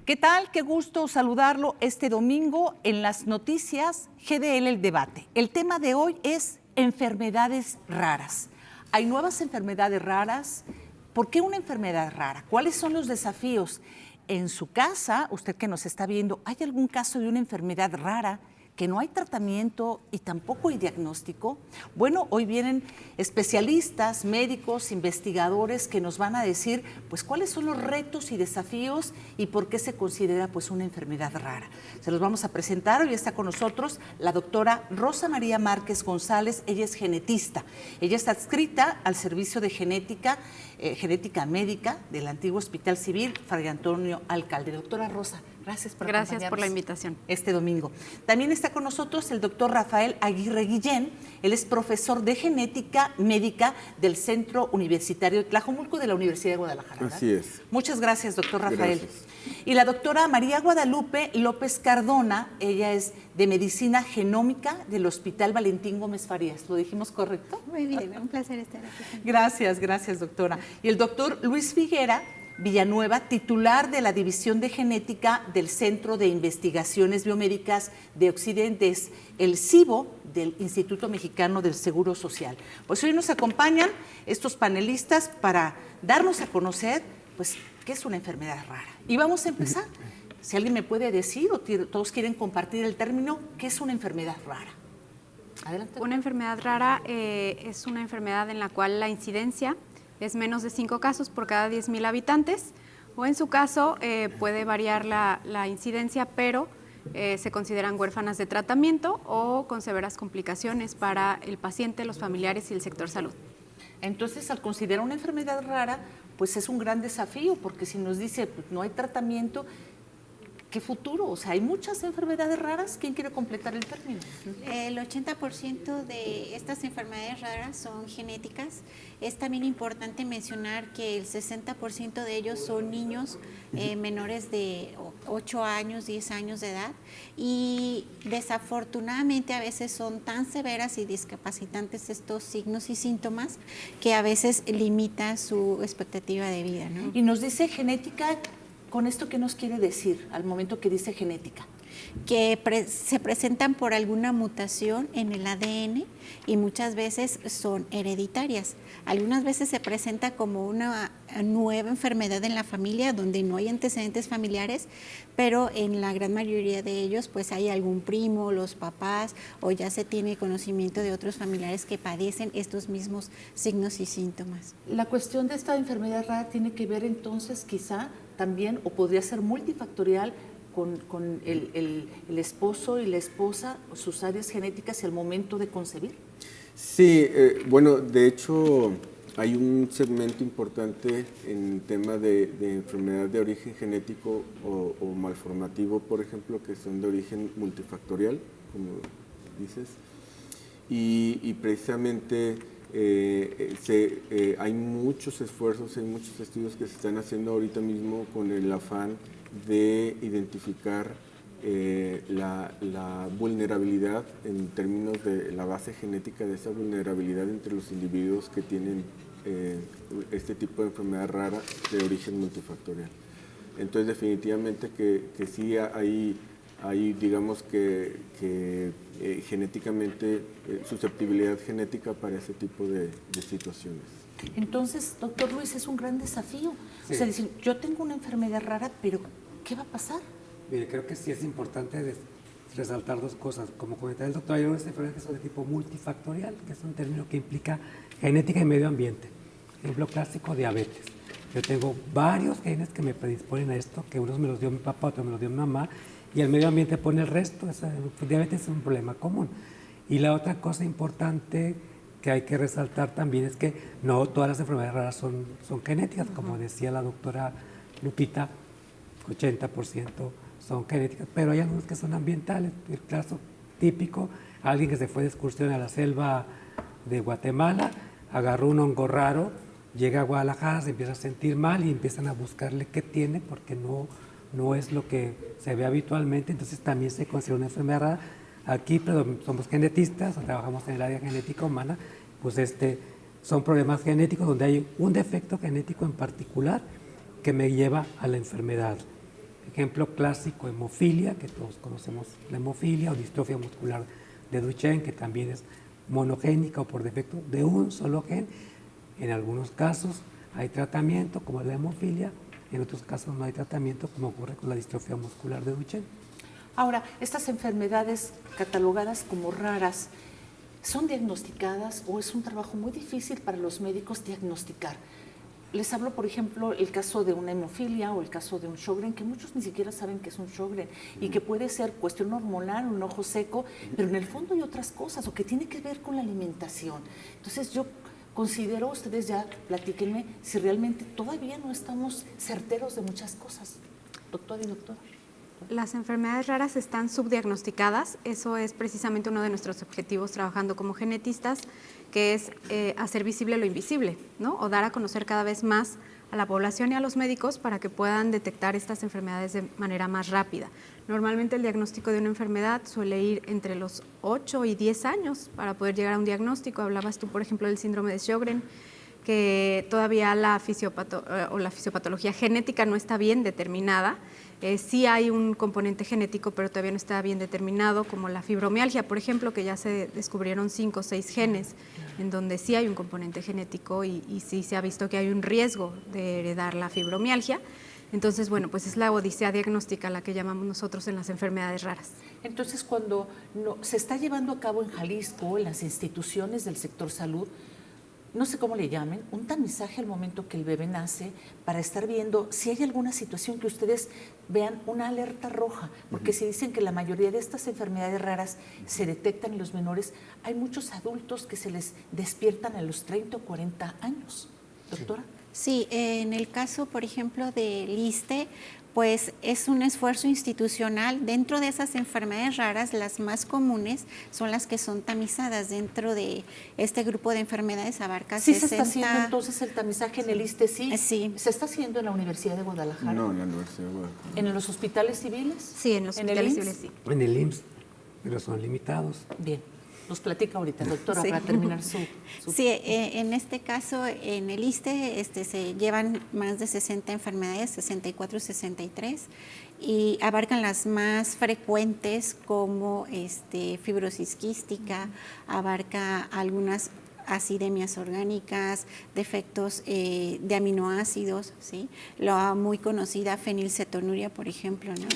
¿Qué tal? Qué gusto saludarlo este domingo en las noticias GDL El Debate. El tema de hoy es enfermedades raras. Hay nuevas enfermedades raras. ¿Por qué una enfermedad rara? ¿Cuáles son los desafíos? En su casa, usted que nos está viendo, ¿hay algún caso de una enfermedad rara que no hay tratamiento y tampoco hay diagnóstico? Bueno, hoy vienen especialistas, médicos, investigadores que nos van a decir pues cuáles son los retos y desafíos y por qué se considera pues una enfermedad rara. Se los vamos a presentar. Hoy está con nosotros la doctora Rosa María Márquez González. Ella es genetista. Ella está adscrita al servicio de genética médica del antiguo Hospital Civil Fray Antonio Alcalde. Doctora Rosa, gracias por acompañarnos. Gracias por la invitación. Este domingo. También está con nosotros el doctor Rafael Aguirre Guillén. Él es profesor de genética médica del Centro Universitario de Tlajomulco de la Universidad de Guadalajara, ¿verdad? Así es. Muchas gracias, doctor Rafael. Gracias. Y la doctora María Guadalupe López Cardona. Ella es de Medicina Genómica del Hospital Valentín Gómez Farías. ¿Lo dijimos correcto? Muy bien, un placer estar aquí. Gracias, doctora. Y el doctor Luis Figuera Villanueva, titular de la División de Genética del Centro de Investigaciones Biomédicas de Occidentes, el CIBO, del Instituto Mexicano del Seguro Social. Pues hoy nos acompañan estos panelistas para darnos a conocer, pues, qué es una enfermedad rara. Y vamos a empezar. Si alguien me puede decir, o todos quieren compartir el término, ¿qué es una enfermedad rara? Adelante. Una enfermedad rara es una enfermedad en la cual la incidencia es menos de 5 casos por cada 10,000 habitantes, o en su caso puede variar la incidencia, pero se consideran huérfanas de tratamiento o con severas complicaciones para el paciente, los familiares y el sector salud. Entonces, al considerar una enfermedad rara, pues es un gran desafío, porque si nos dice pues, no hay tratamiento, ¿qué futuro? O sea, hay muchas enfermedades raras. ¿Quién quiere completar el término? El 80% de estas enfermedades raras son genéticas. Es también importante mencionar que el 60% de ellos son niños menores de 8 años, 10 años de edad, y desafortunadamente a veces son tan severas y discapacitantes estos signos y síntomas que a veces limita su expectativa de vida, ¿no? Y nos dice genética. ¿Con esto qué nos quiere decir al momento que dice genética? Que se presentan por alguna mutación en el ADN y muchas veces son hereditarias. Algunas veces se presenta como una nueva enfermedad en la familia donde no hay antecedentes familiares, pero en la gran mayoría de ellos pues hay algún primo, los papás, o ya se tiene conocimiento de otros familiares que padecen estos mismos signos y síntomas. La cuestión de esta enfermedad rara tiene que ver entonces quizá también, o podría ser multifactorial, con el esposo y la esposa, sus áreas genéticas y el momento de concebir. Sí, bueno, de hecho hay un segmento importante en tema de enfermedad de origen genético o malformativo, por ejemplo, que son de origen multifactorial, como dices, y precisamente hay muchos esfuerzos, hay muchos estudios que se están haciendo ahorita mismo con el afán de identificar la vulnerabilidad en términos de la base genética de esa vulnerabilidad entre los individuos que tienen este tipo de enfermedad rara de origen multifactorial. Entonces definitivamente que sí hay digamos que genéticamente, susceptibilidad genética para ese tipo de situaciones. Entonces, doctor Luis, es un gran desafío. Sí. O sea, dicen, yo tengo una enfermedad rara, pero ¿qué va a pasar? Mire, creo que sí es importante resaltar dos cosas. Como comentaba el doctor, hay unas enfermedades que son de tipo multifactorial, que es un término que implica genética y medio ambiente. Ejemplo clásico, diabetes. Yo tengo varios genes que me predisponen a esto, que unos me los dio mi papá, otros me los dio mi mamá, y el medio ambiente pone el resto. Diabetes es un problema común. Y la otra cosa importante que hay que resaltar también es que no todas las enfermedades raras son genéticas, como decía la doctora Lupita, 80% son genéticas, pero hay algunos que son ambientales. El caso típico, alguien que se fue de excursión a la selva de Guatemala, agarró un hongo raro, llega a Guadalajara, se empieza a sentir mal y empiezan a buscarle qué tiene, porque no es lo que se ve habitualmente, entonces también se considera una enfermedad rara. Aquí somos genetistas, o trabajamos en el área genética humana, pues son problemas genéticos donde hay un defecto genético en particular que me lleva a la enfermedad. Ejemplo clásico, hemofilia, que todos conocemos la hemofilia, o distrofia muscular de Duchenne, que también es monogénica o por defecto de un solo gen. En algunos casos hay tratamiento, como la hemofilia, en otros casos no hay tratamiento, como ocurre con la distrofia muscular de Duchenne. Ahora, estas enfermedades catalogadas como raras, ¿son diagnosticadas o es un trabajo muy difícil para los médicos diagnosticar? Les hablo, por ejemplo, el caso de una hemofilia o el caso de un Sjögren, que muchos ni siquiera saben que es un Sjögren y que puede ser cuestión hormonal, un ojo seco, pero en el fondo hay otras cosas o que tiene que ver con la alimentación. Entonces yo considero, ustedes ya platíquenme, si realmente todavía no estamos certeros de muchas cosas. Doctora y doctora. Las enfermedades raras están subdiagnosticadas, eso es precisamente uno de nuestros objetivos trabajando como genetistas, que es hacer visible lo invisible, ¿no? O dar a conocer cada vez más a la población y a los médicos para que puedan detectar estas enfermedades de manera más rápida. Normalmente el diagnóstico de una enfermedad suele ir entre los 8 y 10 años para poder llegar a un diagnóstico. Hablabas tú, por ejemplo, del síndrome de Sjögren, que todavía la fisiopatología genética no está bien determinada. Sí hay un componente genético, pero todavía no está bien determinado, como la fibromialgia, por ejemplo, que ya se descubrieron 5 o 6 genes, en donde sí hay un componente genético y sí se ha visto que hay un riesgo de heredar la fibromialgia. Entonces, bueno, pues es la odisea diagnóstica la que llamamos nosotros en las enfermedades raras. Entonces, cuando se está llevando a cabo en Jalisco, en las instituciones del sector salud, no sé cómo le llamen, un tamizaje al momento que el bebé nace para estar viendo si hay alguna situación que ustedes vean una alerta roja, porque si dicen que la mayoría de estas enfermedades raras se detectan en los menores, hay muchos adultos que se les despiertan a los 30 o 40 años. Doctora. Sí, en el caso, por ejemplo, del ISSSTE, pues es un esfuerzo institucional. Dentro de esas enfermedades raras, las más comunes son las que son tamizadas. Dentro de este grupo de enfermedades abarca ¿Sí 60... se está haciendo entonces el tamizaje en el ISSSTE? Sí. Sí. ¿Se está haciendo en la Universidad de Guadalajara? No, en la Universidad de Guadalajara. ¿En los hospitales civiles? Sí, en los hospitales IMSS? civiles sí. En el IMSS, pero son limitados. Bien. Nos platica ahorita, doctora, Sí. para terminar su... Sí, en este caso, en el ISSSTE se llevan más de 60 enfermedades, 64 y 63, y abarcan las más frecuentes como fibrosis quística, abarca algunas acidemias orgánicas, defectos de aminoácidos, ¿sí? La muy conocida fenilcetonuria, por ejemplo, ¿no?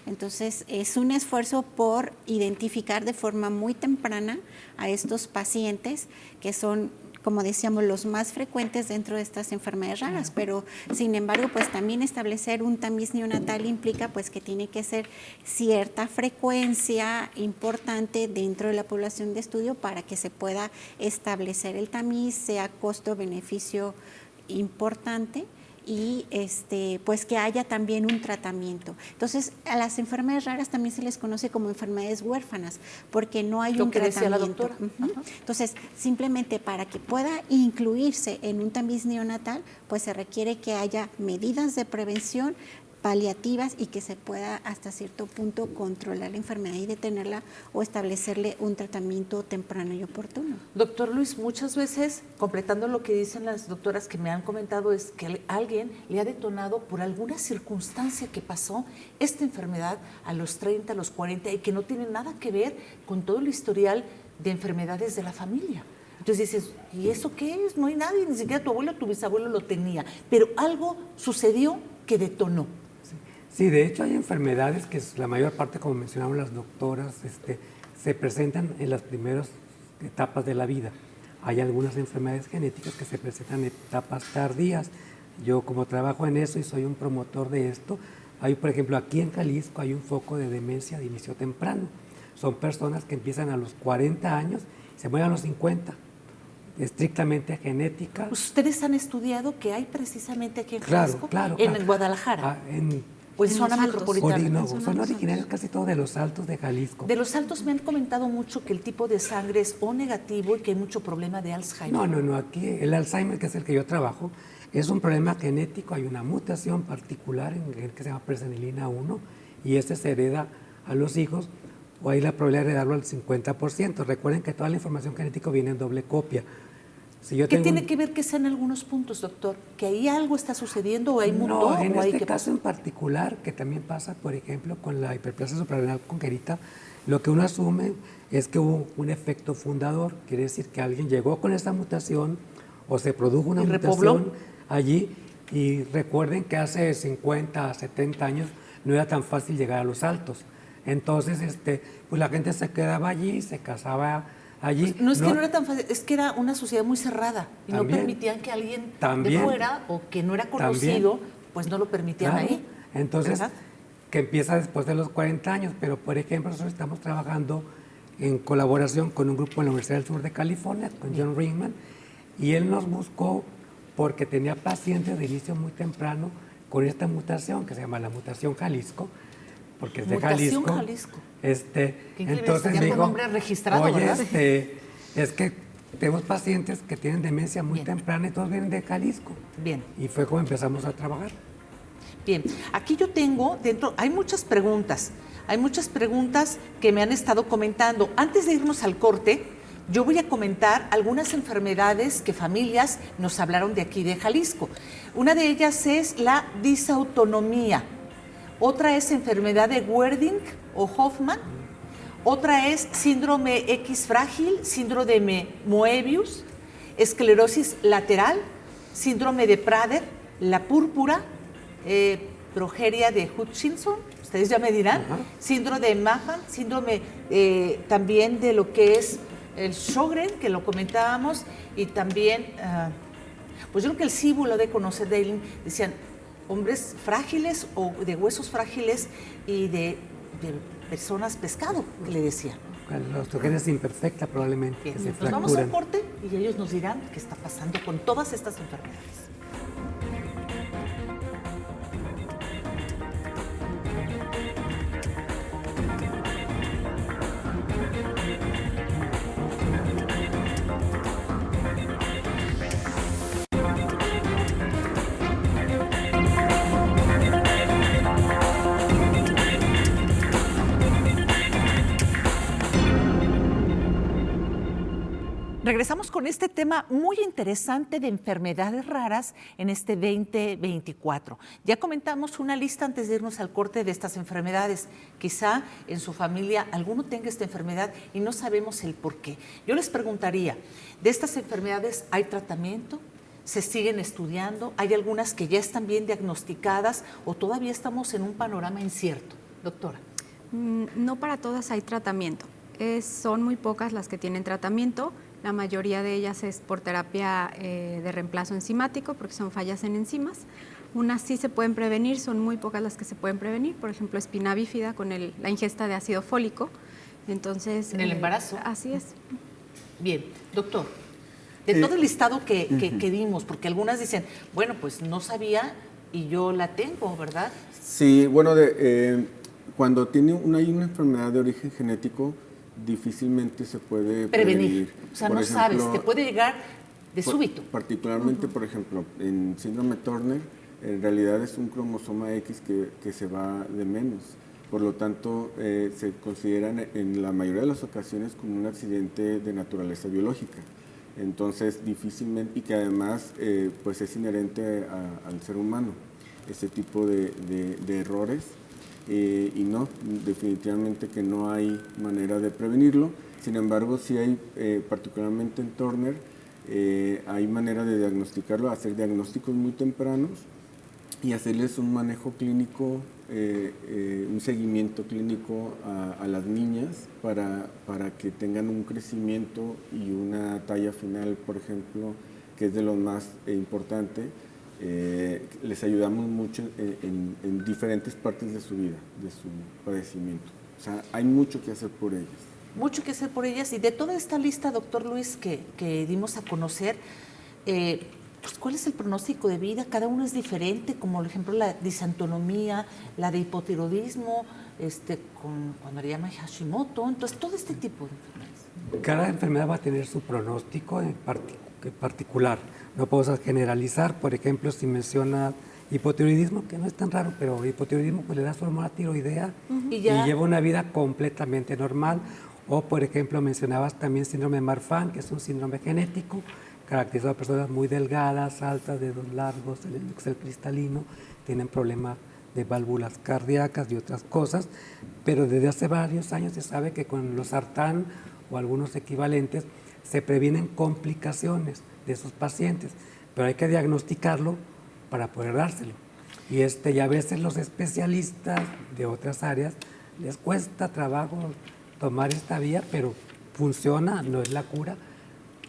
Entonces, es un esfuerzo por identificar de forma muy temprana a estos pacientes que son, como decíamos, los más frecuentes dentro de estas enfermedades raras, pero sin embargo, pues también establecer un tamiz neonatal implica pues que tiene que ser cierta frecuencia importante dentro de la población de estudio para que se pueda establecer el tamiz, sea costo-beneficio importante, y pues que haya también un tratamiento. Entonces, a las enfermedades raras también se les conoce como enfermedades huérfanas, porque no hay un tratamiento. La doctora. Entonces, simplemente para que pueda incluirse en un tamiz neonatal, pues se requiere que haya medidas de prevención paliativas y que se pueda hasta cierto punto controlar la enfermedad y detenerla o establecerle un tratamiento temprano y oportuno. Doctor Luis, muchas veces, completando lo que dicen las doctoras que me han comentado, es que alguien le ha detonado por alguna circunstancia que pasó esta enfermedad a los 30, a los 40 y que no tiene nada que ver con todo el historial de enfermedades de la familia. Entonces dices, ¿y eso qué es? No hay nadie, ni siquiera tu abuelo o tu bisabuelo lo tenía, pero algo sucedió que detonó. Sí, de hecho hay enfermedades que la mayor parte, como mencionaban las doctoras, se presentan en las primeras etapas de la vida. Hay algunas enfermedades genéticas que se presentan en etapas tardías. Yo como trabajo en eso y soy un promotor de esto, hay, por ejemplo, aquí en Jalisco hay un foco de demencia de inicio temprano. Son personas que empiezan a los 40 años y se mueren a los 50. Estrictamente genética. ¿Ustedes han estudiado que hay precisamente aquí en Jalisco? Claro. En Guadalajara. Pues en zona metropolitana. Son originarios casi todos de los Altos de Jalisco. De los Altos me han comentado mucho que el tipo de sangre es O negativo y que hay mucho problema de Alzheimer. No, aquí el Alzheimer, que es el que yo trabajo, es un problema genético, hay una mutación particular en el que se llama presenilina 1 y este se hereda a los hijos, o hay la probabilidad de heredarlo al 50%. Recuerden que toda la información genética viene en doble copia. Si yo ¿Qué tengo tiene que ver que sea en algunos puntos, doctor? ¿Que ahí algo está sucediendo o hay mutó? No, en o hay este qué caso pasó? en particular, que también pasa, por ejemplo, con la hiperplasia suprarrenal congénita, lo que uno asume es que hubo un efecto fundador, quiere decir que alguien llegó con esta mutación o se produjo una ¿Y repobló? mutación allí, y recuerden que hace 50, 70 años no era tan fácil llegar a los altos. Entonces, pues la gente se quedaba allí, se casaba allí. No es que no era tan fácil, es que era una sociedad muy cerrada y no También. permitían que alguien de También. fuera o que no era conocido, pues no lo permitían Claro. ahí. Entonces, ¿verdad? que empieza después de los 40 años, pero por ejemplo nosotros estamos trabajando en colaboración con un grupo en la Universidad del Sur de California, con John Ringman, y él nos buscó porque tenía pacientes de inicio muy temprano con esta mutación que se llama la mutación Jalisco, porque es de Mutación Jalisco. Jalisco. Entonces Ya me con dijo, nombre registrado, oye, ¿verdad? es que tenemos pacientes que tienen demencia muy temprana y todos vienen de Jalisco. Bien. Y fue como empezamos a trabajar. Bien, aquí yo tengo dentro, hay muchas preguntas que me han estado comentando. Antes de irnos al corte, yo voy a comentar algunas enfermedades que familias nos hablaron de aquí de Jalisco. Una de ellas es la disautonomía, otra es enfermedad de Werding o Hoffman, otra es síndrome X frágil, síndrome de Moebius, esclerosis lateral, síndrome de Prader, la púrpura, progeria de Hutchinson, ustedes ya me dirán, síndrome de Mahan, síndrome también de lo que es el Sjögren, que lo comentábamos, y también, pues yo creo que el CIBU lo de conocer de él, decían hombres frágiles o de huesos frágiles y de personas pescado, que le decían. La osteogénesis imperfecta probablemente, Bien, que se nos vamos al fracturan. corte y ellos nos dirán qué está pasando con todas estas enfermedades. Regresamos con este tema muy interesante de enfermedades raras en este 2024. Ya comentamos una lista antes de irnos al corte de estas enfermedades. Quizá en su familia alguno tenga esta enfermedad y no sabemos el por qué. Yo les preguntaría, ¿de estas enfermedades hay tratamiento? ¿Se siguen estudiando? ¿Hay algunas que ya están bien diagnosticadas o todavía estamos en un panorama incierto? Doctora. No para todas hay tratamiento. Son muy pocas las que tienen tratamiento. La mayoría de ellas es por terapia de reemplazo enzimático, porque son fallas en enzimas. Unas sí se pueden prevenir, son muy pocas las que se pueden prevenir. Por ejemplo, espina bífida con la ingesta de ácido fólico. Entonces, ¿En el embarazo? Así es. Bien, doctor, de todo el listado que dimos, porque algunas dicen, bueno, pues no sabía y yo la tengo, ¿verdad? Sí, bueno, cuando hay una enfermedad de origen genético, difícilmente se puede Prevenir. O sea, Por no ejemplo, sabes, te puede llegar de súbito. Particularmente, por ejemplo, en síndrome Turner, en realidad es un cromosoma X que se va de menos. Por lo tanto, se consideran en la mayoría de las ocasiones como un accidente de naturaleza biológica. Entonces, difícilmente, y que además pues es inherente al ser humano, ese tipo de errores. Y no, definitivamente que no hay manera de prevenirlo. Sin embargo, sí hay, particularmente en Turner, hay manera de diagnosticarlo, hacer diagnósticos muy tempranos y hacerles un manejo clínico, un seguimiento clínico a las niñas para que tengan un crecimiento y una talla final, por ejemplo, que es de lo más importante. Les ayudamos mucho en diferentes partes de su vida, de su padecimiento. O sea, hay mucho que hacer por ellas. Mucho que hacer por ellas. Y de toda esta lista, doctor Luis, que dimos a conocer, pues, ¿cuál es el pronóstico de vida? Cada uno es diferente, como por ejemplo la disautonomía, la de hipotiroidismo, cuando le llaman Hashimoto, entonces todo este tipo de enfermedades. Cada enfermedad va a tener su pronóstico en particular. No podemos generalizar. Por ejemplo, si menciona hipotiroidismo, que no es tan raro, pero hipotiroidismo pues le da su hormona tiroidea y lleva una vida completamente normal. O, por ejemplo, mencionabas también síndrome de Marfan, que es un síndrome genético. caracterizado a personas muy delgadas, altas, dedos largos, el índice cristalino, tienen problemas de válvulas cardíacas y otras cosas, pero desde hace varios años se sabe que con los sartán o algunos equivalentes se previenen complicaciones de esos pacientes, pero hay que diagnosticarlo para poder dárselo. Y a veces los especialistas de otras áreas les cuesta trabajo tomar esta vía, pero funciona, no es la cura.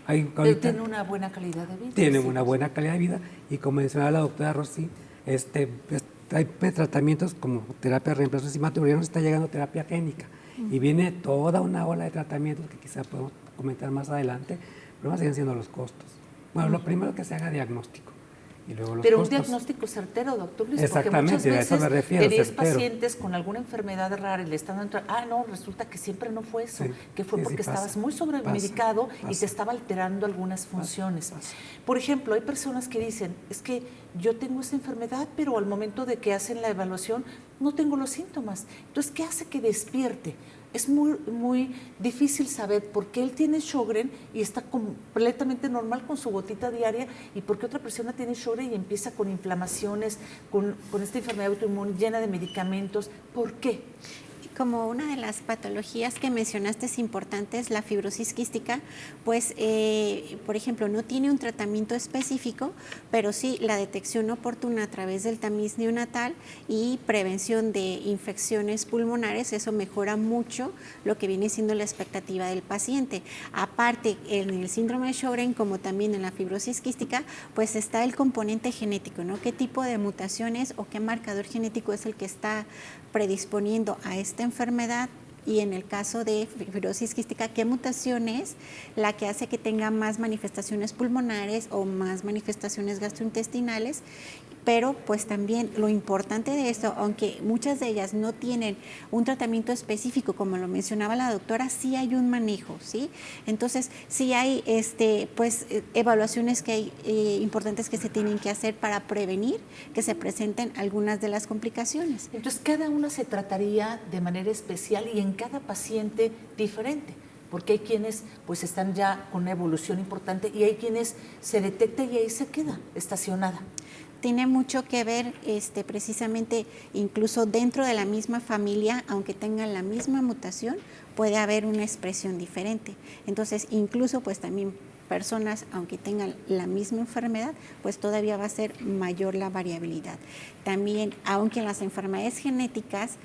Pero tiene una buena calidad de vida. Tiene sí, una buena calidad de vida y como mencionaba la doctora Rosy, hay tratamientos como terapia de reemplazo enzimático, ya nos está llegando terapia génica y viene toda una ola de tratamientos que quizá podemos comentar más adelante, pero más siguen siendo los costos. Bueno, lo primero que se haga diagnóstico. Y luego los pero costos. un diagnóstico certero, doctor Luis, Exactamente, porque muchas a eso me veces refiero, tenéis certero. pacientes con alguna enfermedad rara y le están dando, no, resulta que siempre no fue eso, Sí, que fue sí, porque sí pasa, estabas muy sobremedicado y pasa. te estaba alterando algunas funciones. pasa. Por ejemplo, hay personas que dicen, es que yo tengo esa enfermedad, pero al momento de que hacen la evaluación no tengo los síntomas. Entonces, ¿qué hace que despierte? Es muy difícil saber por qué él tiene Sjögren y está completamente normal con su gotita diaria y por qué otra persona tiene Sjögren y empieza con inflamaciones, con esta enfermedad autoinmune llena de medicamentos. ¿Por qué? Como una de las patologías que mencionaste es importante es la fibrosis quística, pues, por ejemplo, no tiene un tratamiento específico, pero sí la detección oportuna a través del tamiz neonatal y prevención de infecciones pulmonares, eso mejora mucho lo que viene siendo la expectativa del paciente. Aparte, en el síndrome de Sjögren, como también en la fibrosis quística, pues está el componente genético, ¿no? ¿Qué tipo de mutaciones o qué marcador genético es el que está predisponiendo a esta enfermedad? Y en el caso de fibrosis quística, ¿qué mutación es la que hace que tenga más manifestaciones pulmonares o más manifestaciones gastrointestinales? Pero pues también lo importante de esto, aunque muchas de ellas no tienen un tratamiento específico, como lo mencionaba la doctora, sí hay un manejo, ¿sí? Entonces, sí hay evaluaciones que hay importantes que se tienen que hacer para prevenir que se presenten algunas de las complicaciones. Entonces, cada una se trataría de manera especial y en cada paciente diferente, porque hay quienes pues están ya con una evolución importante y hay quienes se detecta y ahí se queda estacionada. Tiene mucho que ver precisamente incluso dentro de la misma familia, aunque tengan la misma mutación, puede haber una expresión diferente. Entonces, incluso pues también personas, aunque tengan la misma enfermedad, pues todavía va a ser mayor la variabilidad. También, aunque en las enfermedades genéticas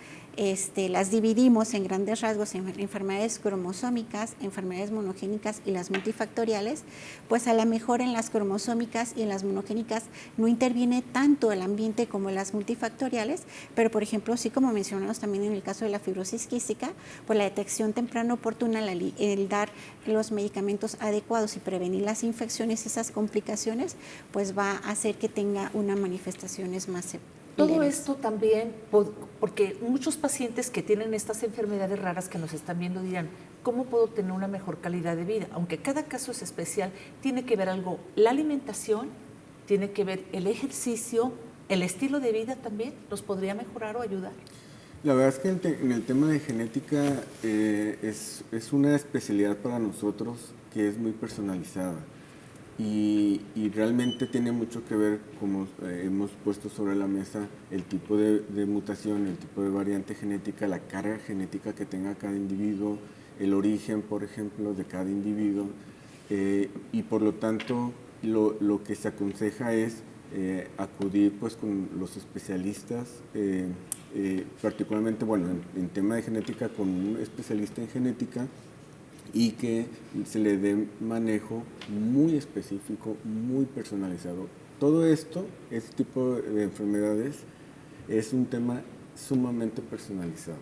las dividimos en grandes rasgos en enfermedades cromosómicas, enfermedades monogénicas y las multifactoriales, pues a lo mejor en las cromosómicas y en las monogénicas no interviene tanto el ambiente como en las multifactoriales, pero por ejemplo, sí como mencionamos también en el caso de la fibrosis quística, pues la detección temprana oportuna, el dar los medicamentos adecuados y prevenir las infecciones, esas complicaciones, pues va a hacer que tenga unas manifestaciones más Todo leves. esto también, porque muchos pacientes que tienen estas enfermedades raras que nos están viendo dirán, ¿cómo puedo tener una mejor calidad de vida? Aunque cada caso es especial, tiene que ver algo, la alimentación, tiene que ver el ejercicio, el estilo de vida también, ¿los podría mejorar o ayudar? La verdad es que en el tema de genética es una especialidad para nosotros que es muy personalizada. Y realmente tiene mucho que ver, como hemos puesto sobre la mesa, el tipo de mutación, el tipo de variante genética, la carga genética que tenga cada individuo, el origen, por ejemplo, de cada individuo. Y por lo tanto, lo que se aconseja es acudir pues, con los especialistas, particularmente bueno, en tema de genética, con un especialista en genética, y que se le dé manejo muy específico, muy personalizado. Todo esto, este tipo de enfermedades, es un tema sumamente personalizado.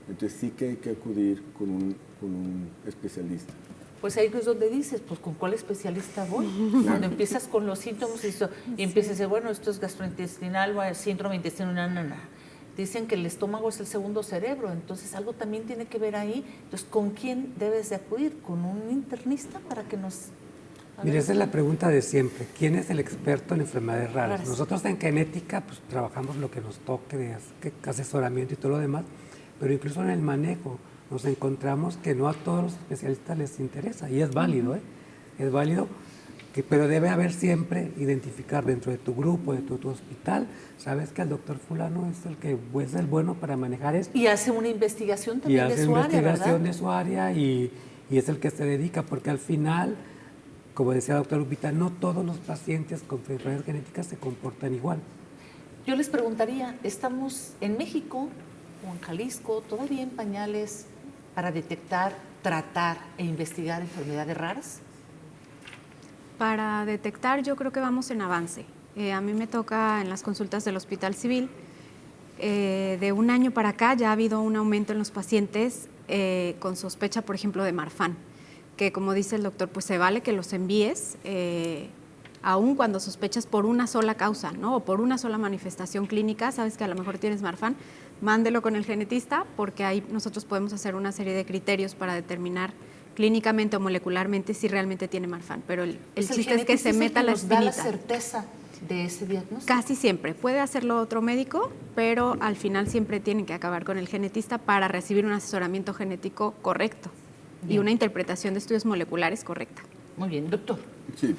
Entonces sí que hay que acudir con un especialista. Pues ahí es donde dices, pues ¿con cuál especialista voy? Claro. Cuando empiezas con los síntomas y empiezas a decir, bueno, esto es gastrointestinal o síndrome intestinal, Dicen que el estómago es el segundo cerebro, entonces algo también tiene que ver ahí. Entonces, ¿con quién debes de acudir? ¿Con un internista para que nos... Mire, esa es la pregunta de siempre. ¿Quién es el experto en enfermedades raras? Nosotros en genética pues trabajamos lo que nos toque de asesoramiento y todo lo demás, pero incluso en el manejo nos encontramos que no a todos los especialistas les interesa y es válido, Es válido pero debe haber siempre identificar dentro de tu grupo, dentro de tu hospital, sabes que el doctor fulano es el que es el bueno para manejar esto. Y hace una investigación Y también de hace su área, investigación ¿verdad? de su área y es el que se dedica, porque al final, como decía la doctora Lupita, no todos los pacientes con enfermedades genéticas se comportan igual. Yo les preguntaría, ¿estamos en México o en Jalisco todavía en pañales para detectar, tratar e investigar enfermedades raras? Para detectar, yo creo que vamos en avance. A mí me toca en las consultas del Hospital Civil, de un año para acá ya ha habido un aumento en los pacientes con sospecha, por ejemplo, de Marfan, que como dice el doctor, pues se vale que los envíes, aun cuando sospechas por una sola causa, ¿no? O por una sola manifestación clínica, sabes que a lo mejor tienes Marfan, mándelo con el genetista, porque ahí nosotros podemos hacer una serie de criterios para determinar clínicamente o molecularmente si realmente tiene Marfan, pero el chiste es que se meta la nos da la espinita. certeza de ese diagnóstico. Casi siempre. Puede hacerlo otro médico, pero al final siempre tienen que acabar con el genetista para recibir un asesoramiento genético correcto y Bien. una interpretación de estudios moleculares correcta. Muy bien, doctor. Sí.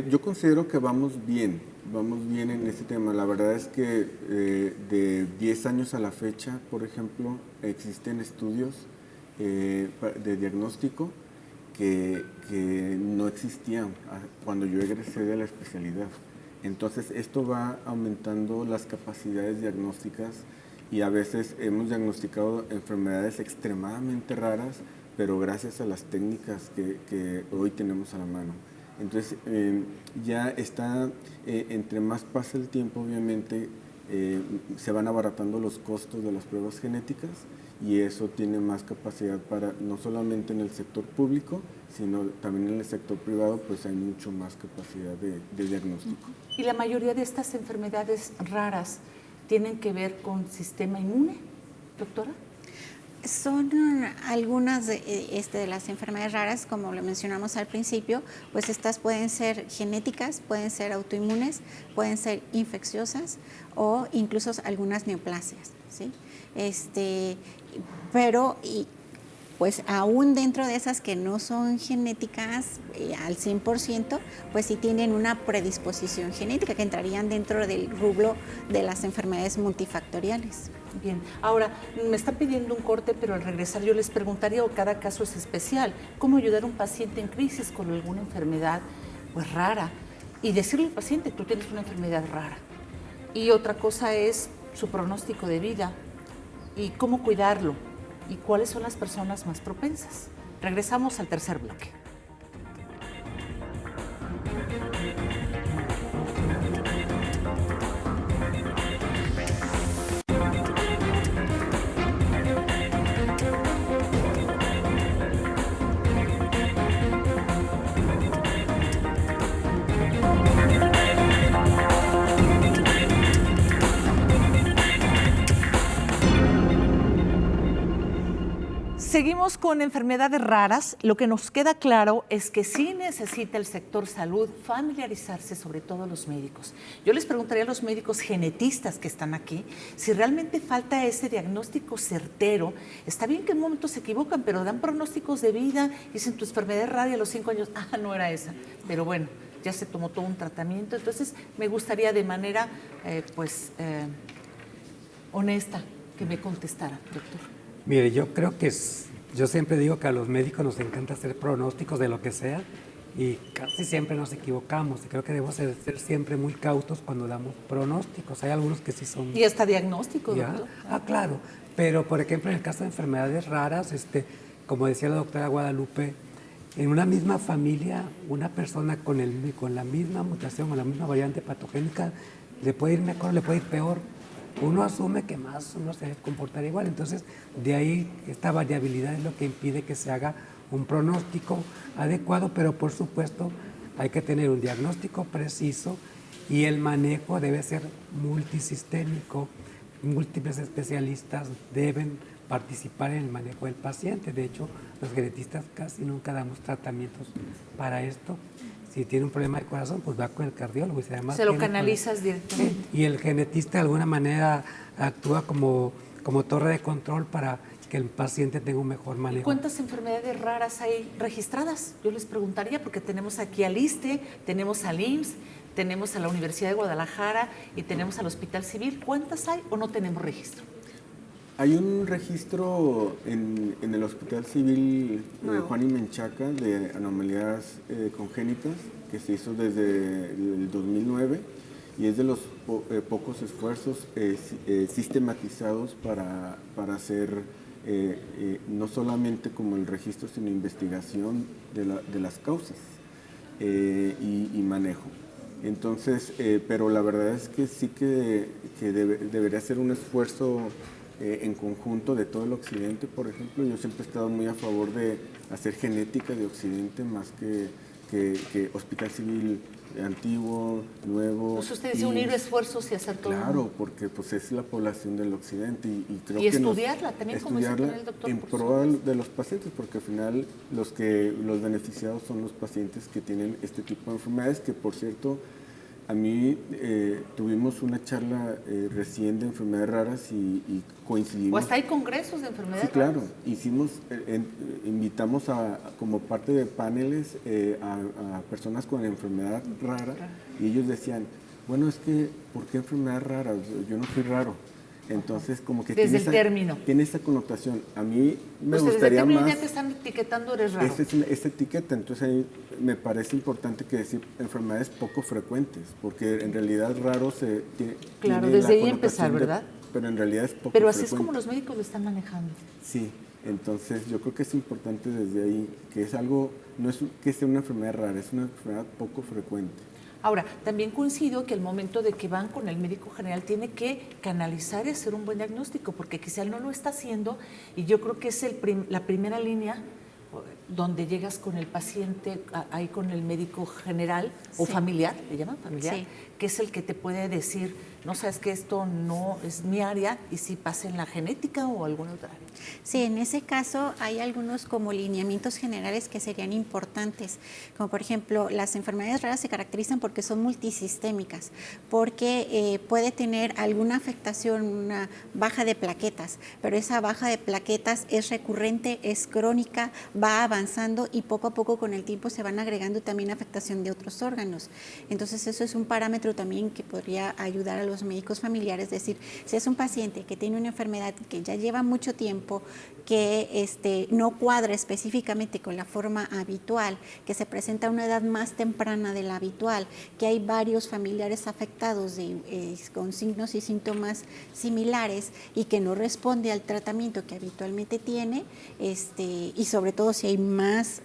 Yo considero que vamos bien en este tema. La verdad es que de 10 años a la fecha, por ejemplo, existen estudios de diagnóstico que no existían cuando yo egresé de la especialidad. Entonces, esto va aumentando las capacidades diagnósticas y a veces hemos diagnosticado enfermedades extremadamente raras, pero gracias a las técnicas que hoy tenemos a la mano. Entonces, ya está, entre más pasa el tiempo, obviamente, se van abaratando los costos de las pruebas genéticas y eso tiene más capacidad para, no solamente en el sector público, sino también en el sector privado, pues hay mucho más capacidad de diagnóstico. ¿Y la mayoría de estas enfermedades raras tienen que ver con sistema inmune, doctora? Son algunas de las enfermedades raras, como lo mencionamos al principio, pues estas pueden ser genéticas, pueden ser autoinmunes, pueden ser infecciosas o incluso algunas neoplasias, ¿sí? Pero pues aún dentro de esas que no son genéticas al 100%, pues sí tienen una predisposición genética que entrarían dentro del rubro de las enfermedades multifactoriales. Bien, ahora me están pidiendo un corte, pero al regresar yo les preguntaría, o cada caso es especial, ¿cómo ayudar a un paciente en crisis con alguna enfermedad pues rara? Y decirle al paciente, tú tienes una enfermedad rara. Y otra cosa es su pronóstico de vida y cómo cuidarlo y cuáles son las personas más propensas. Regresamos al tercer bloque. Seguimos con enfermedades raras. Lo que nos queda claro es que sí necesita el sector salud familiarizarse, sobre todo los médicos. Yo les preguntaría a los médicos genetistas que están aquí si realmente falta ese diagnóstico certero. Está bien que en un momento se equivocan, pero dan pronósticos de vida, dicen tu enfermedad es rara y a los 5 años, no era esa. Pero bueno, ya se tomó todo un tratamiento. Entonces, me gustaría de manera, honesta, que me contestara, doctor. Mire, yo creo que yo siempre digo que a los médicos nos encanta hacer pronósticos de lo que sea y casi siempre nos equivocamos. Y creo que debemos ser siempre muy cautos cuando damos pronósticos. Hay algunos que sí son... Y hasta diagnóstico, ¿Ya? doctor. Claro. Pero, por ejemplo, en el caso de enfermedades raras, como decía la doctora Guadalupe, en una misma familia, una persona con la misma mutación o la misma variante patogénica le puede ir mejor, le puede ir peor. Uno asume que más uno se comportará igual, entonces de ahí esta variabilidad es lo que impide que se haga un pronóstico adecuado, pero por supuesto hay que tener un diagnóstico preciso y el manejo debe ser multisistémico. Múltiples especialistas deben participar en el manejo del paciente. De hecho, los genetistas casi nunca damos tratamientos para esto. Si tiene un problema de corazón, pues va con el cardiólogo y se lo canalizas directamente. Y el genetista de alguna manera actúa como torre de control para que el paciente tenga un mejor ¿Y manejo. cuántas enfermedades raras hay registradas? Yo les preguntaría, porque tenemos aquí al ISSSTE, tenemos al IMSS, tenemos a la Universidad de Guadalajara y tenemos al Hospital Civil. ¿Cuántas hay o no tenemos registro? Hay un registro en el Hospital Civil Juan y Menchaca de anomalías congénitas que se hizo desde el 2009 y es de los pocos esfuerzos sistematizados para hacer no solamente como el registro, sino investigación de las causas y manejo. Entonces, pero la verdad es que sí que debería ser un esfuerzo en conjunto de todo el occidente. Por ejemplo, yo siempre he estado muy a favor de hacer genética de occidente más que Hospital Civil antiguo, nuevo. Pues usted dice unir esfuerzos y hacer todo. Claro, porque pues es la población del occidente y creo y que estudiarla también, como dice el doctor. En pro de los pacientes, porque al final los beneficiados son los pacientes que tienen este tipo de enfermedades, que por cierto, a mí tuvimos una charla recién de enfermedades raras y coincidimos. O hasta hay congresos de enfermedades Sí, claro. raras. Invitamos como parte de paneles a personas con enfermedad rara y ellos decían, bueno, es que, ¿por qué enfermedad rara? Yo no soy raro. Entonces, como que Desde el término. Tiene esa connotación. A mí me Pues gustaría desde más... ya te están etiquetando, eres raro. Esta etiqueta, entonces ahí me parece importante que decir enfermedades poco frecuentes, porque en realidad raro Claro, tiene desde la ahí empezar, connotación ¿verdad? Pero en realidad es poco Pero frecuente. así es como los médicos lo están manejando. Sí, entonces yo creo que es importante desde ahí, que es algo, no es que sea una enfermedad rara, es una enfermedad poco frecuente. Ahora, también coincido que el momento de que van con el médico general tiene que canalizar y hacer un buen diagnóstico, porque quizá él no lo está haciendo y yo creo que es la primera línea donde llegas con el paciente, ahí con el médico general o familiar, ¿le llaman familiar? Sí. Que es el que te puede decir, no sabes que esto no es mi área y si pasa en la genética o alguna otra área. Sí, en ese caso hay algunos como lineamientos generales que serían importantes, como por ejemplo las enfermedades raras se caracterizan porque son multisistémicas, porque puede tener alguna afectación, una baja de plaquetas, pero esa baja de plaquetas es recurrente, es crónica, va avanzando y poco a poco con el tiempo se van agregando también afectación de otros órganos. Entonces eso es un parámetro también que podría ayudar a los médicos familiares, es decir, si es un paciente que tiene una enfermedad que ya lleva mucho tiempo, que no cuadra específicamente con la forma habitual, que se presenta a una edad más temprana de la habitual, que hay varios familiares afectados con signos y síntomas similares y que no responde al tratamiento que habitualmente tiene, y sobre todo si hay más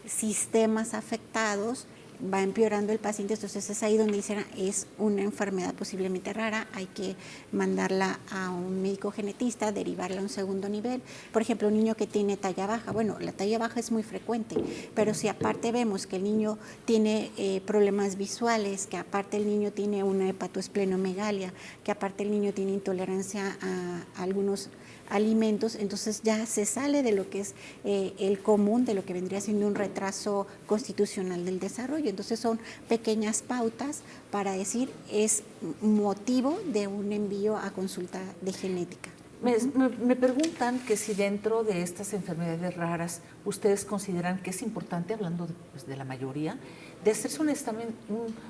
sistemas afectados, va empeorando el paciente, entonces es ahí donde dicen es una enfermedad posiblemente rara, hay que mandarla a un médico genetista, derivarla a un segundo nivel. Por ejemplo, un niño que tiene talla baja, bueno, la talla baja es muy frecuente, pero si aparte vemos que el niño tiene problemas visuales, que aparte el niño tiene una hepatoesplenomegalia, que aparte el niño tiene intolerancia a algunos alimentos, entonces ya se sale de lo que es el común, de lo que vendría siendo un retraso constitucional del desarrollo. Entonces son pequeñas pautas para decir es motivo de un envío a consulta de genética. Me preguntan que si dentro de estas enfermedades raras ustedes consideran que es importante, hablando de la mayoría, de hacerse un examen,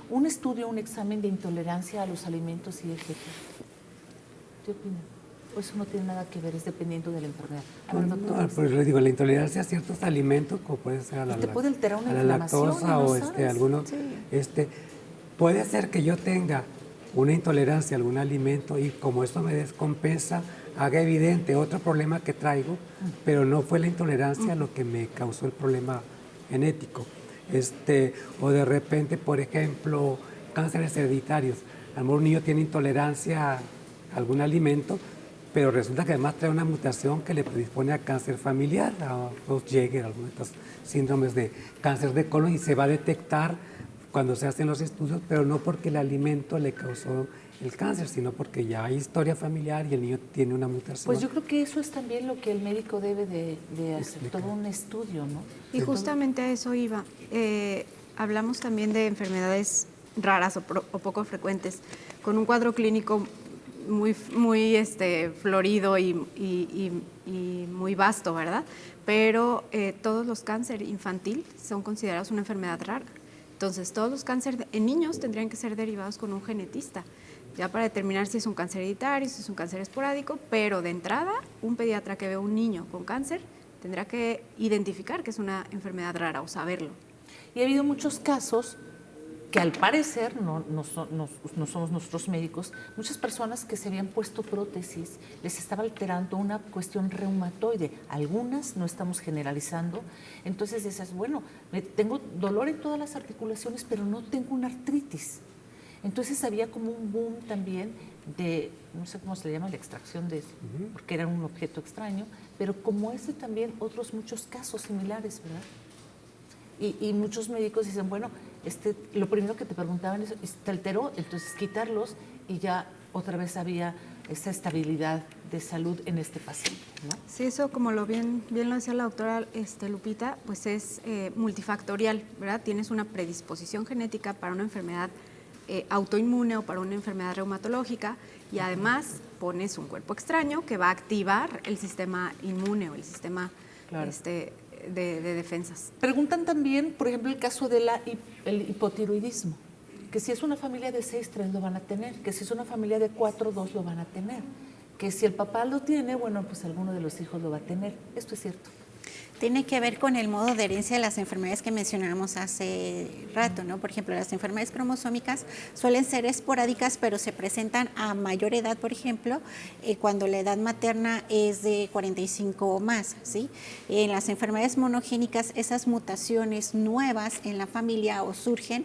un estudio, un examen de intolerancia a los alimentos y etc. ¿Qué opinan? Pues eso no tiene nada que ver, es dependiendo de la enfermedad. No, pues les digo, la intolerancia a ciertos alimentos, como puede ser a la, te puede alterar una a la inflamación lactosa y no o sabes. algunos, Sí. puede ser que yo tenga una intolerancia a algún alimento y como esto me descompensa, haga evidente otro problema que traigo, pero no fue la intolerancia lo que me causó el problema genético. O de repente, por ejemplo, cánceres hereditarios. A lo mejor un niño tiene intolerancia a algún alimento, pero resulta que además trae una mutación que le predispone a cáncer familiar, a Jäger, algunos de estos síndromes de cáncer de colon, y se va a detectar cuando se hacen los estudios, pero no porque el alimento le causó el cáncer, sino porque ya hay historia familiar y el niño tiene una mutación. Pues yo creo que eso es también lo que el médico debe de hacer, todo un estudio, ¿no? Y justamente a eso iba. Hablamos también de enfermedades raras o poco frecuentes, con un cuadro clínico muy florido y y muy vasto, ¿verdad? Pero todos los cánceres infantil son considerados una enfermedad rara. Entonces, todos los cánceres en niños tendrían que ser derivados con un genetista, ya para determinar si es un cáncer hereditario, si es un cáncer esporádico, pero de entrada, un pediatra que ve a un niño con cáncer tendrá que identificar que es una enfermedad rara o saberlo. Y ha habido muchos casos que al parecer, no somos nosotros médicos, muchas personas que se habían puesto prótesis les estaba alterando una cuestión reumatoide. Algunas, no estamos generalizando, entonces dices, bueno, tengo dolor en todas las articulaciones, pero no tengo una artritis. Entonces había como un boom también de, no sé cómo se le llama, la extracción de, porque era un objeto extraño, pero como ese también otros muchos casos similares, ¿verdad? Y muchos médicos dicen, bueno, lo primero que te preguntaban es, ¿te alteró? Entonces quitarlos y ya otra vez había esa estabilidad de salud en este paciente, ¿no? Sí, eso como bien lo decía la doctora Lupita, pues es multifactorial, ¿verdad? Tienes una predisposición genética para una enfermedad autoinmune o para una enfermedad reumatológica y además pones un cuerpo extraño que va a activar el sistema inmune o el sistema Claro. de defensas. Preguntan también, por ejemplo, el caso del hipotiroidismo, que si es una familia de 6, 3 lo van a tener, que si es una familia de 4, 2 lo van a tener, que si el papá lo tiene, bueno, pues alguno de los hijos lo va a tener. Esto es cierto. Tiene que ver con el modo de herencia de las enfermedades que mencionábamos hace rato, ¿no? Por ejemplo, las enfermedades cromosómicas suelen ser esporádicas, pero se presentan a mayor edad, por ejemplo, cuando la edad materna es de 45 o más, ¿sí? En las enfermedades monogénicas, esas mutaciones nuevas en la familia o surgen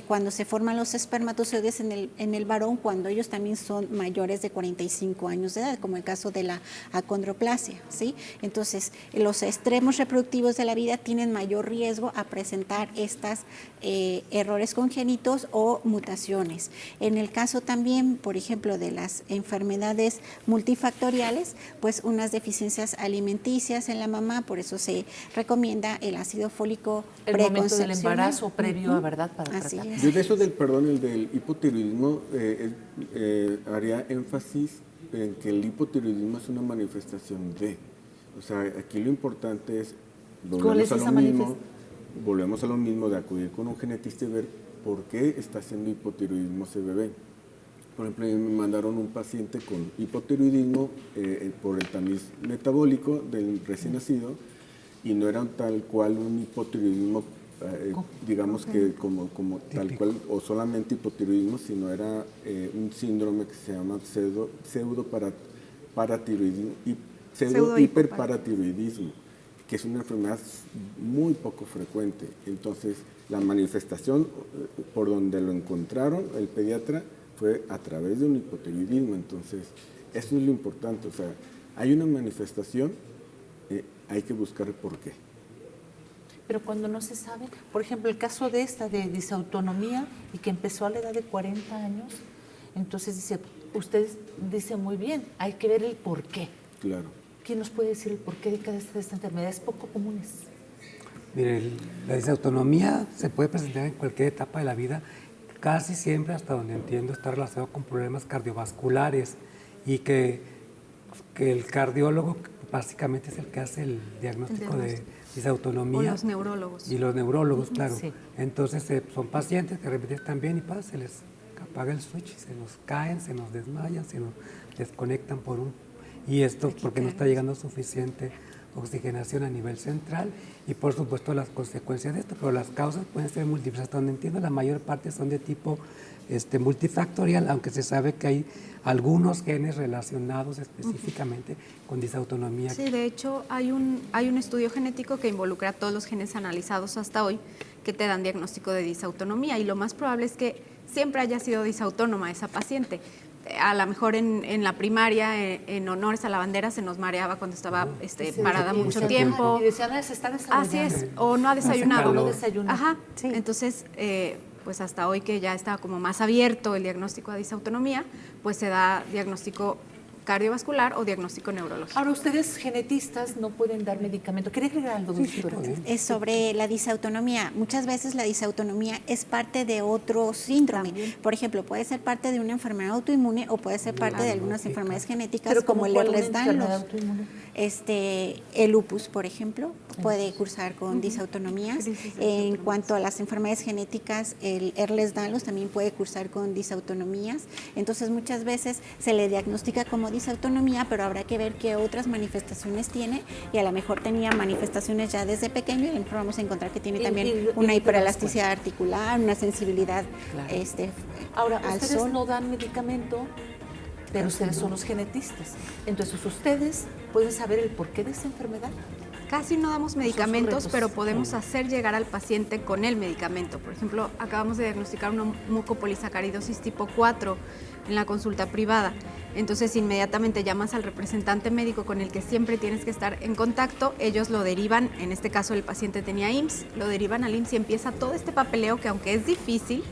cuando se forman los espermatozoides en el varón, cuando ellos también son mayores de 45 años de edad, como el caso de la acondroplasia, ¿sí? Entonces, los extremos reproductivos de la vida tienen mayor riesgo a presentar estos errores congénitos o mutaciones. En el caso también, por ejemplo, de las enfermedades multifactoriales, pues unas deficiencias alimenticias en la mamá, por eso se recomienda el ácido fólico El momento del preconcepcional. embarazo previo a, ¿verdad? Para Así tratar. es. Yo de eso el del hipotiroidismo, haría énfasis en que el hipotiroidismo es una manifestación de. O sea, aquí lo importante es, ¿Cuál es esa volvemos a lo mismo de acudir con un genetista y ver por qué está haciendo hipotiroidismo ese bebé. Por ejemplo, a mí me mandaron un paciente con hipotiroidismo por el tamiz metabólico del recién nacido y no era tal cual un hipotiroidismo, digamos que como tal cual, o solamente hipotiroidismo, sino era un síndrome que se llama pseudo-hiperparatiroidismo, que es una enfermedad muy poco frecuente. Entonces, la manifestación por donde lo encontraron el pediatra fue a través de un hipotiroidismo. Entonces, eso es lo importante. O sea, hay una manifestación, hay que buscar el por qué. Pero cuando no se sabe, por ejemplo, el caso de disautonomía y que empezó a la edad de 40 años, entonces usted dice muy bien, hay que ver el por qué. Claro. ¿Quién nos puede decir el porqué de cada esta enfermedad? Es poco comunes. Mire, la disautonomía se puede presentar en cualquier etapa de la vida, casi siempre, hasta donde entiendo, está relacionado con problemas cardiovasculares y que el cardiólogo básicamente es el que hace el diagnóstico de disautonomía. O los neurólogos. Y los neurólogos, claro. Sí. Entonces son pacientes que de repente están bien y se les apaga el switch, se nos caen, se nos desmayan, se nos desconectan y esto porque no está llegando suficiente oxigenación a nivel central y por supuesto las consecuencias de esto, pero las causas pueden ser múltiples. Hasta donde entiendo, la mayor parte son de tipo multifactorial, aunque se sabe que hay algunos genes relacionados específicamente con disautonomía. Sí, de hecho hay un estudio genético que involucra a todos los genes analizados hasta hoy que te dan diagnóstico de disautonomía y lo más probable es que siempre haya sido disautónoma esa paciente. A lo mejor en la primaria, en honores a la bandera, se nos mareaba cuando estaba parada mucho tiempo. Y decían, se está desarrollando. Así es, o no ha desayunado. No desayunó. Ajá, Sí. entonces, pues hasta hoy que ya está como más abierto el diagnóstico de disautonomía, pues se da diagnóstico cardiovascular o diagnóstico neurológico. Ahora, ustedes genetistas no pueden dar medicamento. ¿Quería agregar algo, doctora? Es sobre la disautonomía. Muchas veces la disautonomía es parte de otro síndrome. Por ejemplo, puede ser parte de una enfermedad autoinmune o puede ser parte de algunas enfermedades genéticas Pero como el ¿cuál es una Ehlers-Danlos. enfermedad autoinmune? El lupus, por ejemplo, puede cursar con disautonomías. En cuanto a las enfermedades genéticas, el Ehlers-Danlos también puede cursar con disautonomías. Entonces, muchas veces se le diagnostica como disautonomía, pero habrá que ver qué otras manifestaciones tiene, y a lo mejor tenía manifestaciones ya desde pequeño, y a lo mejor vamos a encontrar que tiene también una hiperelasticidad articular, una sensibilidad Ahora, al ustedes sol. no dan medicamento, pero ustedes son los genetistas. Entonces, ustedes pueden saber el porqué de esa enfermedad. Casi no damos medicamentos, retos. pero podemos hacer llegar al paciente con el medicamento. Por ejemplo, acabamos de diagnosticar una mucopolisacaridosis tipo 4 en la consulta privada. Entonces, inmediatamente llamas al representante médico con el que siempre tienes que estar en contacto. Ellos lo derivan, en este caso el paciente tenía IMSS, lo derivan al IMSS y empieza todo este papeleo que, aunque es difícil,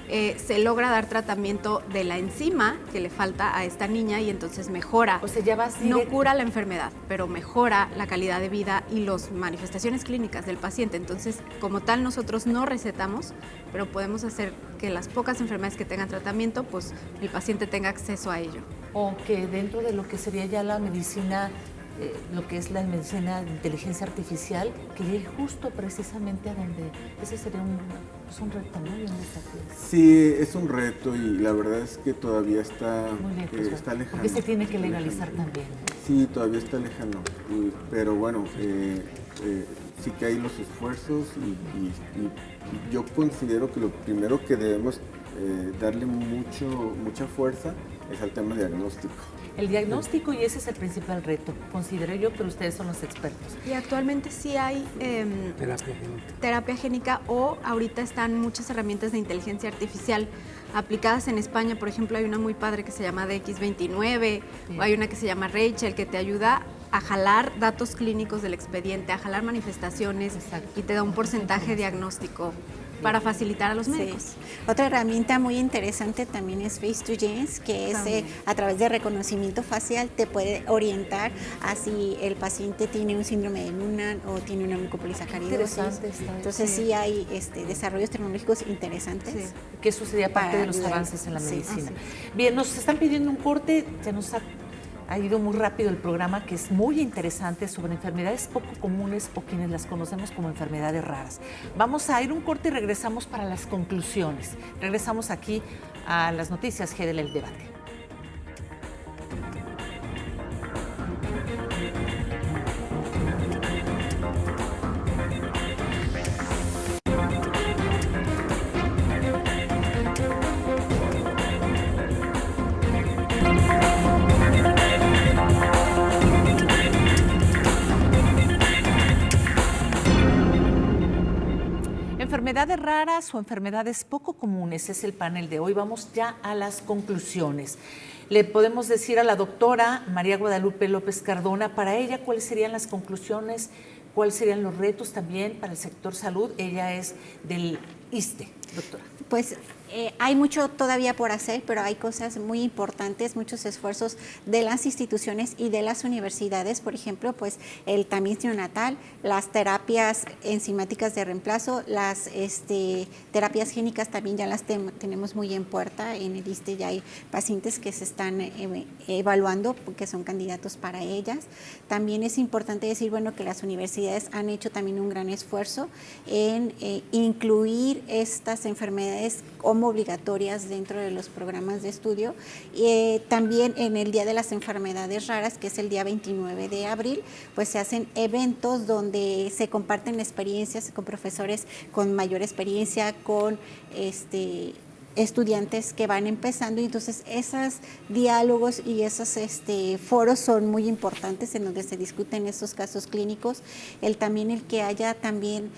se logra dar tratamiento de la enzima que le falta a esta niña, y entonces mejora. O sea, ya vas No directo. cura la enfermedad, pero mejora la calidad de vida y las manifestaciones clínicas del paciente. Entonces, como tal, nosotros no recetamos, pero podemos hacer que las pocas enfermedades que tengan tratamiento, pues el paciente tenga acceso a ello. O que dentro de lo que sería ya la medicina, lo que es la medicina de inteligencia artificial, que llegue justo precisamente a donde ese sería un reto, ¿no? Y un desafío. Sí, es un reto, y la verdad es que todavía está, Muy lejos, está lejano. porque se tiene que está legalizar lejano. también, ¿no? Sí, todavía está lejano, pero bueno, sí que hay los esfuerzos, y yo considero que lo primero que debemos darle mucha fuerza es al tema diagnóstico. El diagnóstico, y ese es el principal reto, considero yo, pero ustedes son los expertos. Y actualmente sí hay Terapia génica. terapia génica, o ahorita están muchas herramientas de inteligencia artificial aplicadas en España. Por ejemplo, hay una muy padre que se llama DX29, o hay una que se llama Rachel, que te ayuda a jalar datos clínicos del expediente, a jalar manifestaciones. Exacto. Y te da un porcentaje diagnóstico para facilitar a los médicos. Sí. Otra herramienta muy interesante también es Face2Genes, que es a través de reconocimiento facial te puede orientar a si el paciente tiene un síndrome de Noonan o tiene una mucopolisacaridosis. Interesante está, Entonces sí. sí hay desarrollos tecnológicos interesantes. Sí. Que eso sería parte Para de los ayudar. avances en la Sí, medicina. así Bien, nos están pidiendo un corte, se nos ha ido muy rápido el programa, que es muy interesante, sobre enfermedades poco comunes o quienes las conocemos como enfermedades raras. Vamos a ir un corte y regresamos para las conclusiones. Regresamos aquí a las noticias GDL, el debate. Enfermedades raras o enfermedades poco comunes es el panel de hoy. Vamos ya a las conclusiones. Le podemos decir a la doctora María Guadalupe López Cardona, para ella, ¿cuáles serían las conclusiones? ¿Cuáles serían los retos también para el sector salud? Ella es del ISSSTE, doctora. Pues hay mucho todavía por hacer, pero hay cosas muy importantes, muchos esfuerzos de las instituciones y de las universidades. Por ejemplo, pues el tamiz neonatal, las terapias enzimáticas de reemplazo, las terapias génicas también ya las tenemos muy en puerta. En el ISSSTE ya hay pacientes que se están evaluando, que son candidatos para ellas. También es importante decir, bueno, que las universidades han hecho también un gran esfuerzo en incluir estas enfermedades como obligatorias dentro de los programas de estudio. También en el Día de las Enfermedades Raras, que es el día 29 de abril, pues se hacen eventos donde se comparten experiencias con profesores con mayor experiencia, con estudiantes que van empezando, y entonces esos diálogos y esos foros son muy importantes en donde se discuten estos casos clínicos. También el que haya también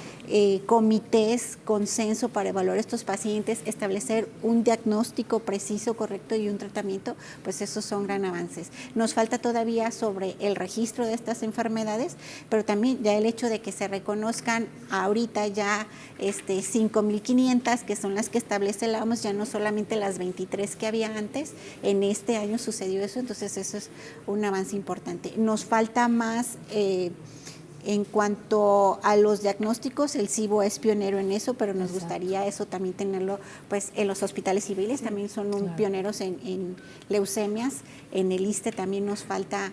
comités, consenso para evaluar estos pacientes, establecer un diagnóstico preciso, correcto y un tratamiento, pues esos son gran avances. Nos falta todavía sobre el registro de estas enfermedades, pero también ya el hecho de que se reconozcan ahorita ya 5.500, que son las que establece la OMS, ya no solamente las 23 que había antes. En este año sucedió eso, entonces eso es un avance importante. Nos falta más en cuanto a los diagnósticos. El CIBO es pionero en eso, pero nos gustaría eso también tenerlo pues en los hospitales civiles, también son pioneros en leucemias. En el ISSSTE también nos falta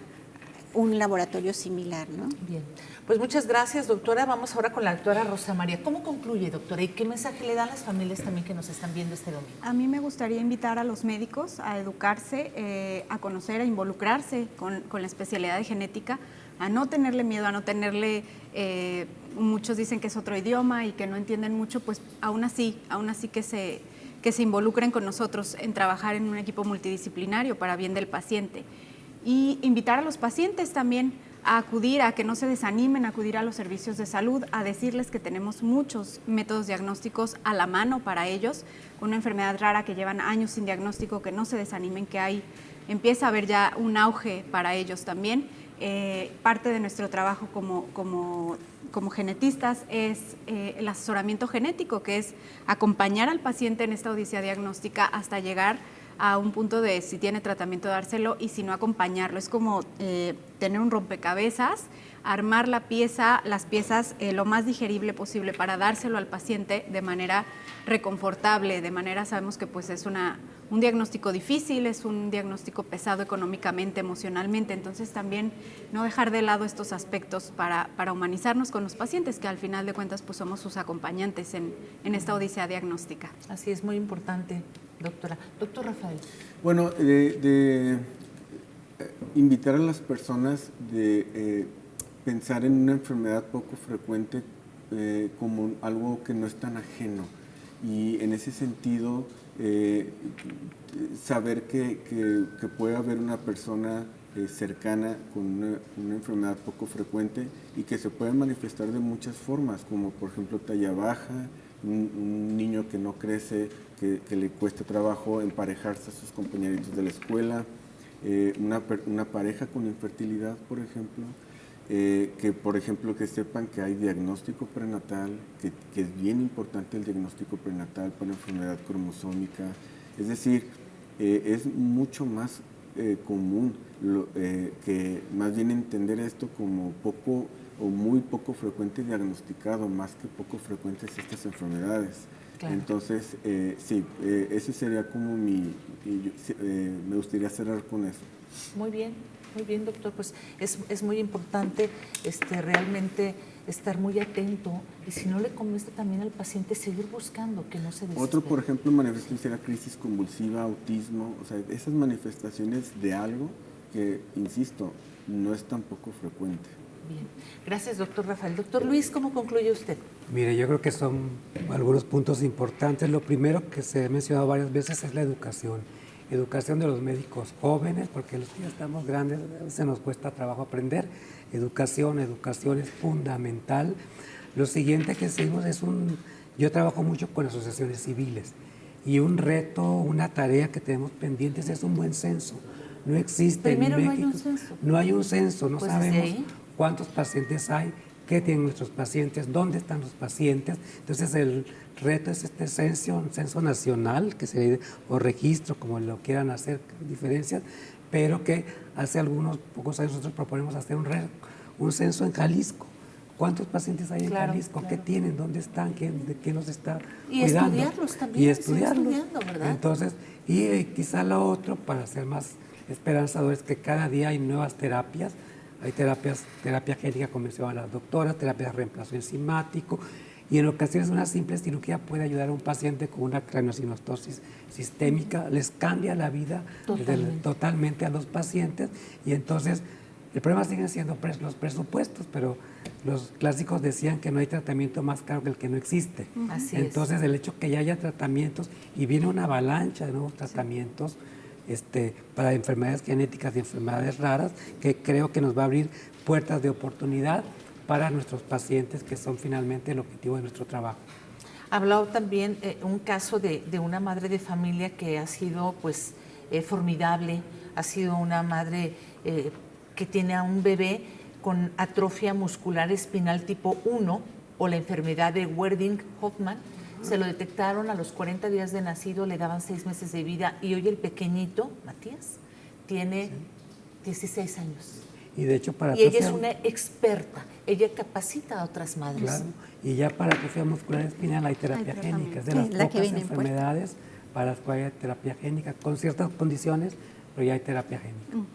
un laboratorio similar, ¿no? Bien, pues muchas gracias, doctora. Vamos ahora con la doctora Rosa María. ¿Cómo concluye, doctora? ¿Y qué mensaje le dan a las familias también que nos están viendo este domingo? A mí me gustaría invitar a los médicos a educarse, a conocer, a involucrarse con la especialidad de genética, a no tenerle miedo, a no tenerle, muchos dicen que es otro idioma y que no entienden mucho, pues aún así que se involucren con nosotros en trabajar en un equipo multidisciplinario para bien del paciente. Y invitar a los pacientes también a acudir, a que no se desanimen, a acudir a los servicios de salud, a decirles que tenemos muchos métodos diagnósticos a la mano para ellos, con una enfermedad rara que llevan años sin diagnóstico, que no se desanimen, que empieza a haber ya un auge para ellos también. Parte de nuestro trabajo como genetistas es el asesoramiento genético, que es acompañar al paciente en esta odisea diagnóstica hasta llegar a un punto de si tiene tratamiento dárselo y si no acompañarlo. Es como tener un rompecabezas, armar las piezas lo más digerible posible para dárselo al paciente de manera reconfortable, sabemos que pues es un diagnóstico difícil, es un diagnóstico pesado económicamente, emocionalmente, entonces también no dejar de lado estos aspectos para humanizarnos con los pacientes, que al final de cuentas pues somos sus acompañantes en esta odisea diagnóstica. Así es, muy importante, doctora. Doctor Rafael. Bueno, invitar a las personas de pensar en una enfermedad poco frecuente como algo que no es tan ajeno, y en ese sentido saber que puede haber una persona cercana con una enfermedad poco frecuente y que se puede manifestar de muchas formas, como por ejemplo talla baja, un niño que no crece, que le cuesta trabajo emparejarse a sus compañeritos de la escuela, una pareja con infertilidad, por ejemplo, que sepan que hay diagnóstico prenatal, que es bien importante el diagnóstico prenatal para enfermedad cromosómica. Es decir, es mucho más común que más bien entender esto como poco o muy poco frecuente diagnosticado, más que poco frecuentes estas enfermedades. Claro. Entonces, ese sería como me gustaría cerrar con eso. Muy bien, doctor. Pues es muy importante realmente estar muy atento, y si no le convence también al paciente seguir buscando, que no se desespere. Otro, por ejemplo, manifestación sería crisis convulsiva, autismo, o sea, esas manifestaciones de algo que, insisto, no es tan poco frecuente. Bien, gracias, doctor Rafael. Doctor Luis, ¿cómo concluye usted? Mire, yo creo que son algunos puntos importantes. Lo primero que se ha mencionado varias veces es la educación. Educación de los médicos jóvenes, porque los que ya estamos grandes a veces nos cuesta trabajo aprender. Educación es fundamental. Lo siguiente que seguimos yo trabajo mucho con asociaciones civiles, y un reto, una tarea que tenemos pendientes es un buen censo. No existe Primero en México. no hay un censo. No hay un censo, no pues sabemos cuántos pacientes hay, qué tienen nuestros pacientes, dónde están los pacientes. Entonces el reto es este censo, un censo nacional, o registro, como lo quieran hacer, diferencias, pero que hace pocos años nosotros proponemos hacer un censo en Jalisco. ¿Cuántos pacientes hay en Jalisco? Claro. ¿Qué tienen? ¿Dónde están? ¿De qué nos está cuidando? Estudiarlos también. Y estudiarlos. ¿Verdad? Entonces, quizá lo otro, para ser más esperanzadores, que cada día hay nuevas terapias. Hay terapia génica, como mencionaban las doctoras, terapia de reemplazo enzimático, y en ocasiones una simple cirugía puede ayudar a un paciente con una craneosinostosis sistémica, les cambia la vida totalmente a los pacientes, y entonces el problema siguen siendo los presupuestos, pero los clásicos decían que no hay tratamiento más caro que el que no existe. Así entonces el hecho que ya haya tratamientos, y viene una avalancha de nuevos tratamientos, para enfermedades genéticas y enfermedades raras, que creo que nos va a abrir puertas de oportunidad para nuestros pacientes, que son finalmente el objetivo de nuestro trabajo. Ha hablado también un caso de una madre de familia que ha sido formidable, ha sido una madre que tiene a un bebé con atrofia muscular espinal tipo 1, o la enfermedad de Werding-Hoffmann. Se lo detectaron a los 40 días de nacido, le daban 6 meses de vida, y hoy el pequeñito, Matías, tiene 16 años. Y de hecho ella es una experta, ella capacita a otras madres. Claro, y ya para atrofia muscular espinal hay terapia génica, es de las pocas enfermedades para las cuales hay terapia génica, con ciertas condiciones, pero ya hay terapia génica.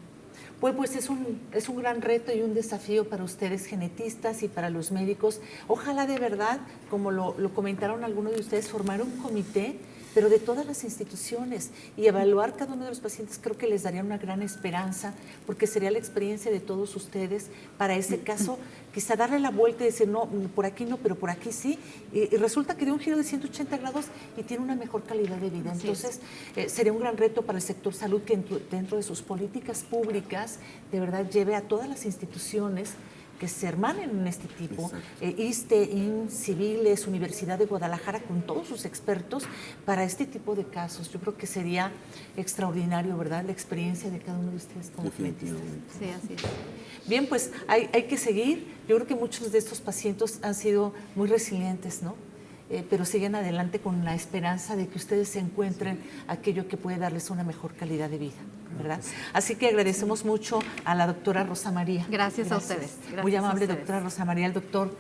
Pues es un gran reto y un desafío para ustedes genetistas y para los médicos. Ojalá de verdad, como lo comentaron algunos de ustedes, formar un comité, pero de todas las instituciones, y evaluar cada uno de los pacientes. Creo que les daría una gran esperanza, porque sería la experiencia de todos ustedes para ese caso, quizá darle la vuelta y decir, no, por aquí no, pero por aquí sí, y resulta que dio un giro de 180 grados y tiene una mejor calidad de vida. Entonces, sería un gran reto para el sector salud que dentro de sus políticas públicas, de verdad, lleve a todas las instituciones que se hermanen en este tipo, ISSSTE, IMSS, Civiles, Universidad de Guadalajara, con todos sus expertos para este tipo de casos. Yo creo que sería extraordinario, ¿verdad?, la experiencia de cada uno de ustedes como genetistas. Sí, así es. Bien, pues hay que seguir. Yo creo que muchos de estos pacientes han sido muy resilientes, ¿no? Pero siguen adelante con la esperanza de que ustedes se encuentren aquello que puede darles una mejor calidad de vida, ¿verdad? Así que agradecemos mucho a la doctora Rosa María. Gracias a ustedes. Gracias Muy amable, a ustedes. doctora Rosa María. El doctor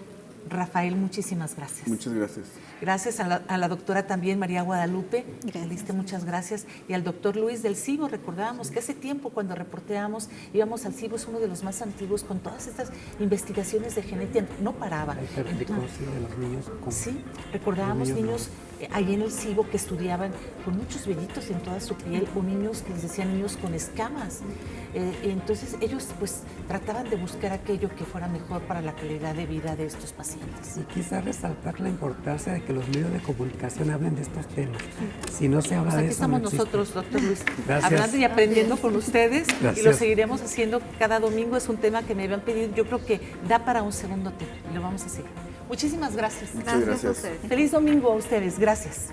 Rafael, muchísimas gracias. Muchas gracias. Gracias a la doctora también María Guadalupe, Gracias. muchas gracias. Y al doctor Luis del CIBO. Recordábamos que hace tiempo cuando reporteamos íbamos al CIBO, es uno de los más antiguos, con todas estas investigaciones de genética, no paraba. La hipertricosis de los niños. Sí, recordábamos niños ahí en el CIBO que estudiaban con muchos vellitos en toda su piel, o niños que les decían niños con escamas. Entonces ellos pues trataban de buscar aquello que fuera mejor para la calidad de vida de estos pacientes. Y quizás resaltar la importancia de que los medios de comunicación hablen de estos temas. Si no se habla Pues de aquí eso, estamos no existe. nosotros, doctor Luis, Gracias. hablando y aprendiendo con ustedes, y lo Gracias. seguiremos haciendo cada domingo. Es un tema que me habían pedido, yo creo que da para un segundo tema, y lo vamos a seguir. Muchísimas gracias. Muchas Gracias a gracias. ustedes. Feliz domingo a ustedes, gracias.